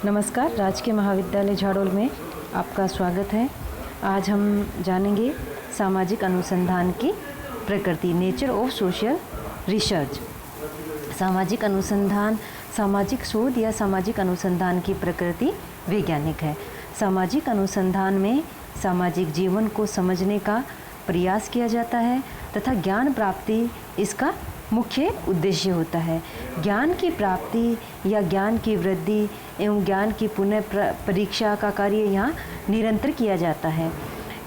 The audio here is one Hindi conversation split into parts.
नमस्कार, राजकीय महाविद्यालय झाड़ोल में आपका स्वागत है। आज हम जानेंगे सामाजिक अनुसंधान की प्रकृति, नेचर ऑफ सोशल रिसर्च। सामाजिक अनुसंधान, सामाजिक शोध या सामाजिक अनुसंधान की प्रकृति वैज्ञानिक है। सामाजिक अनुसंधान में सामाजिक जीवन को समझने का प्रयास किया जाता है तथा ज्ञान प्राप्ति इसका मुख्य उद्देश्य होता है। ज्ञान की प्राप्ति या ज्ञान की वृद्धि एवं ज्ञान की पुनः परीक्षा का कार्य यहाँ निरंतर किया जाता है।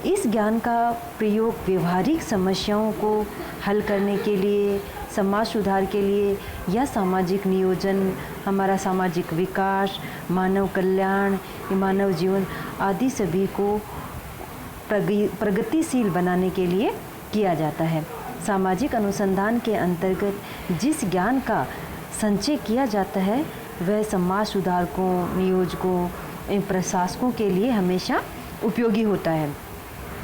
इस ज्ञान का प्रयोग व्यवहारिक समस्याओं को हल करने के लिए, समाज सुधार के लिए या सामाजिक नियोजन, हमारा सामाजिक विकास, मानव कल्याण, मानव जीवन आदि सभी को प्रगतिशील बनाने के लिए किया जाता है। सामाजिक अनुसंधान के अंतर्गत जिस ज्ञान का संचय किया जाता है वह समाज सुधारकों, नियोजकों एवं प्रशासकों के लिए हमेशा उपयोगी होता है।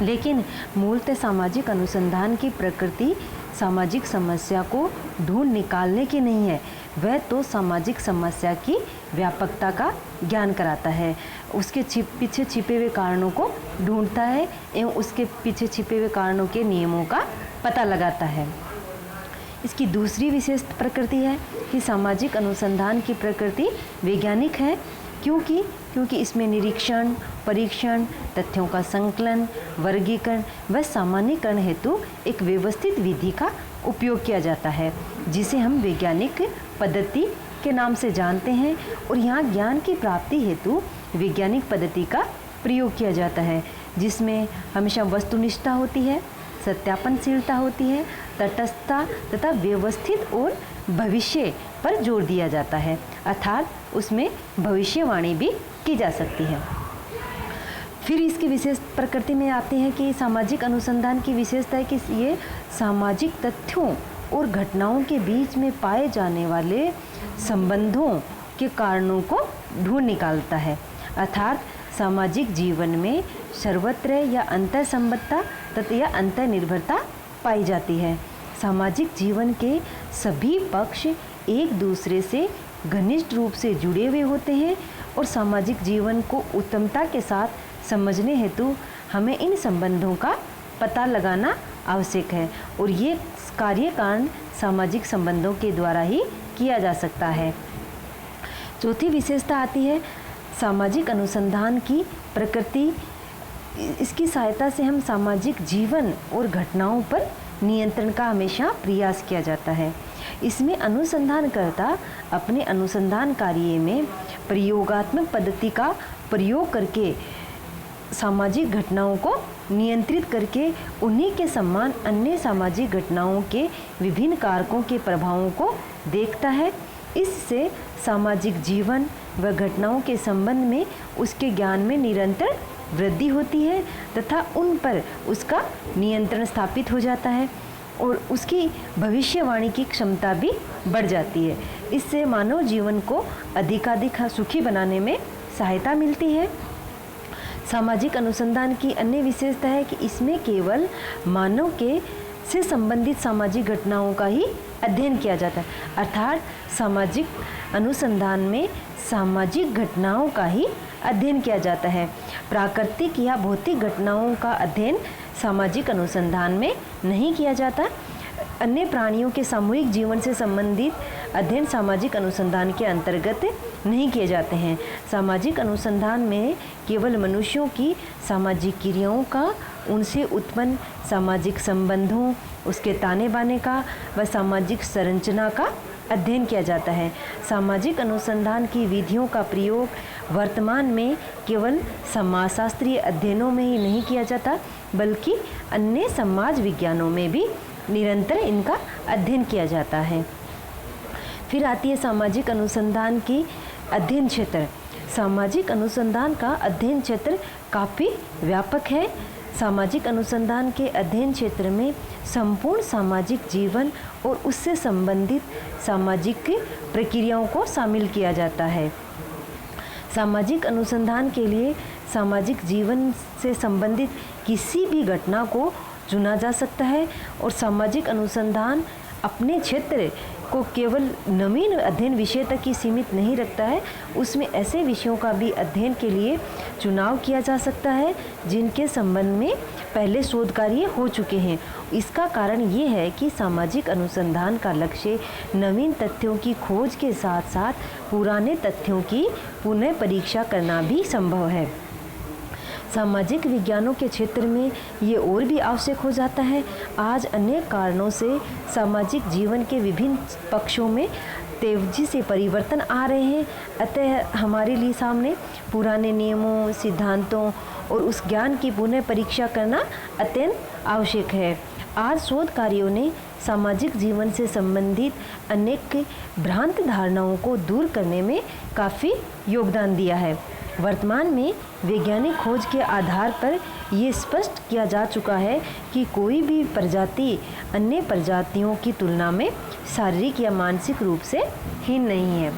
लेकिन मूलतः सामाजिक अनुसंधान की प्रकृति सामाजिक समस्या को ढूंढ निकालने की नहीं है, वह तो सामाजिक समस्या की व्यापकता का ज्ञान कराता है, उसके पीछे छिपे हुए कारणों को ढूंढता है एवं उसके पीछे छिपे हुए कारणों के नियमों का पता लगाता है। इसकी दूसरी विशेष प्रकृति है कि सामाजिक अनुसंधान की प्रकृति वैज्ञानिक है, क्योंकि इसमें निरीक्षण, परीक्षण, तथ्यों का संकलन, वर्गीकरण व सामान्यीकरण हेतु एक व्यवस्थित विधि का उपयोग किया जाता है, जिसे हम वैज्ञानिक पद्धति के नाम से जानते हैं। और यहाँ ज्ञान की प्राप्ति हेतु वैज्ञानिक पद्धति का प्रयोग किया जाता है, जिसमें हमेशा वस्तुनिष्ठता होती है, सत्यापनशीलता होती है, तटस्थता तथा व्यवस्थित और भविष्य पर जोर दिया जाता है, अर्थात उसमें भविष्यवाणी भी की जा सकती है। फिर इसकी विशेष प्रकृति में आते हैं कि सामाजिक अनुसंधान की विशेषता है कि ये सामाजिक तथ्यों और घटनाओं के बीच में पाए जाने वाले संबंधों के कारणों को ढूंढ निकालता है, अर्थात सामाजिक जीवन में सर्वत्र या अंतर संबद्धता तथा या अंतर निर्भरता पाई जाती है। सामाजिक जीवन के सभी पक्ष एक दूसरे से घनिष्ठ रूप से जुड़े हुए होते हैं और सामाजिक जीवन को उत्तमता के साथ समझने हेतु हमें इन संबंधों का पता लगाना आवश्यक है और ये कार्य कारण सामाजिक संबंधों के द्वारा ही किया जा सकता है। चौथी विशेषता आती है सामाजिक अनुसंधान की प्रकृति। इसकी सहायता से हम सामाजिक जीवन और घटनाओं पर नियंत्रण का हमेशा प्रयास किया जाता है। इसमें अनुसंधानकर्ता अपने अनुसंधान कार्य में प्रयोगात्मक पद्धति का प्रयोग करके सामाजिक घटनाओं को नियंत्रित करके उन्हीं के समान अन्य सामाजिक घटनाओं के विभिन्न कारकों के प्रभावों को देखता है। इससे सामाजिक जीवन व घटनाओं के संबंध में उसके ज्ञान में निरंतर वृद्धि होती है तथा उन पर उसका नियंत्रण स्थापित हो जाता है और उसकी भविष्यवाणी की क्षमता भी बढ़ जाती है। इससे मानव जीवन को अधिकाधिक सुखी बनाने में सहायता मिलती है। सामाजिक अनुसंधान की अन्य विशेषता है कि इसमें केवल मानव के से संबंधित सामाजिक घटनाओं का ही अध्ययन किया जाता है, अर्थात सामाजिक अनुसंधान में सामाजिक घटनाओं का ही अध्ययन किया जाता है। प्राकृतिक या भौतिक घटनाओं का अध्ययन सामाजिक अनुसंधान में नहीं किया जाता। अन्य प्राणियों के सामूहिक जीवन से संबंधित अध्ययन सामाजिक अनुसंधान के अंतर्गत नहीं किए जाते हैं। सामाजिक अनुसंधान में केवल मनुष्यों की सामाजिक क्रियाओं का, उनसे उत्पन्न सामाजिक संबंधों, उसके ताने बाने का व सामाजिक संरचना का अध्ययन किया जाता है। सामाजिक अनुसंधान की विधियों का प्रयोग वर्तमान में केवल समाजशास्त्रीय अध्ययनों में ही नहीं किया जाता, बल्कि अन्य समाज विज्ञानों में भी निरंतर इनका अध्ययन किया जाता है। फिर आती है सामाजिक अनुसंधान की अध्ययन क्षेत्र। सामाजिक अनुसंधान का अध्ययन क्षेत्र काफ़ी व्यापक है। सामाजिक अनुसंधान के अध्ययन क्षेत्र में संपूर्ण सामाजिक जीवन और उससे संबंधित सामाजिक प्रक्रियाओं को शामिल किया जाता है। सामाजिक अनुसंधान के लिए सामाजिक जीवन से संबंधित किसी भी घटना को चुना जा सकता है और सामाजिक अनुसंधान अपने क्षेत्र को केवल नवीन अध्ययन विषय तक ही सीमित नहीं रखता है, उसमें ऐसे विषयों का भी अध्ययन के लिए चुनाव किया जा सकता है जिनके संबंध में पहले शोध कार्य हो चुके हैं। इसका कारण ये है कि सामाजिक अनुसंधान का लक्ष्य नवीन तथ्यों की खोज के साथ साथ पुराने तथ्यों की पुनः परीक्षा करना भी संभव है। सामाजिक विज्ञानों के क्षेत्र में ये और भी आवश्यक हो जाता है। आज अनेक कारणों से सामाजिक जीवन के विभिन्न पक्षों में तेजी से परिवर्तन आ रहे हैं, अतः हमारे लिए सामने पुराने नियमों, सिद्धांतों और उस ज्ञान की पुनः परीक्षा करना अत्यंत आवश्यक है। आज शोध कार्यों ने सामाजिक जीवन से संबंधित अनेक भ्रांत धारणाओं को दूर करने में काफ़ी योगदान दिया है। वर्तमान में वैज्ञानिक खोज के आधार पर ये स्पष्ट किया जा चुका है कि कोई भी प्रजाति अन्य प्रजातियों की तुलना में शारीरिक या मानसिक रूप से हीन नहीं है।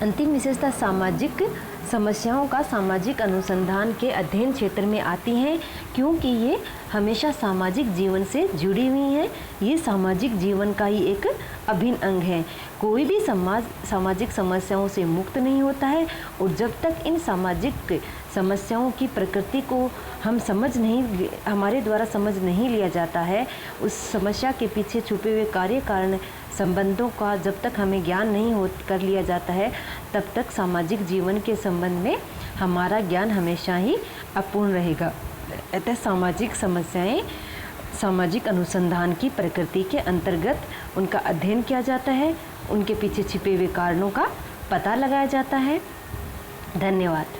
अंतिम विशेषता सामाजिक समस्याओं का सामाजिक अनुसंधान के अध्ययन क्षेत्र में आती हैं, क्योंकि ये हमेशा सामाजिक जीवन से जुड़ी हुई हैं। ये सामाजिक जीवन का ही एक अभिन्न अंग है। कोई भी समाज सामाजिक समस्याओं से मुक्त नहीं होता है, और जब तक इन सामाजिक समस्याओं की प्रकृति को हमारे द्वारा समझ नहीं लिया जाता है, उस समस्या के पीछे छुपे हुए कार्य कारण संबंधों का जब तक हमें ज्ञान नहीं कर लिया जाता है, तब तक सामाजिक जीवन के संबंध में हमारा ज्ञान हमेशा ही अपूर्ण रहेगा। अतः सामाजिक समस्याएं सामाजिक अनुसंधान की प्रकृति के अंतर्गत उनका अध्ययन किया जाता है, उनके पीछे छिपे हुए कारणों का पता लगाया जाता है। धन्यवाद।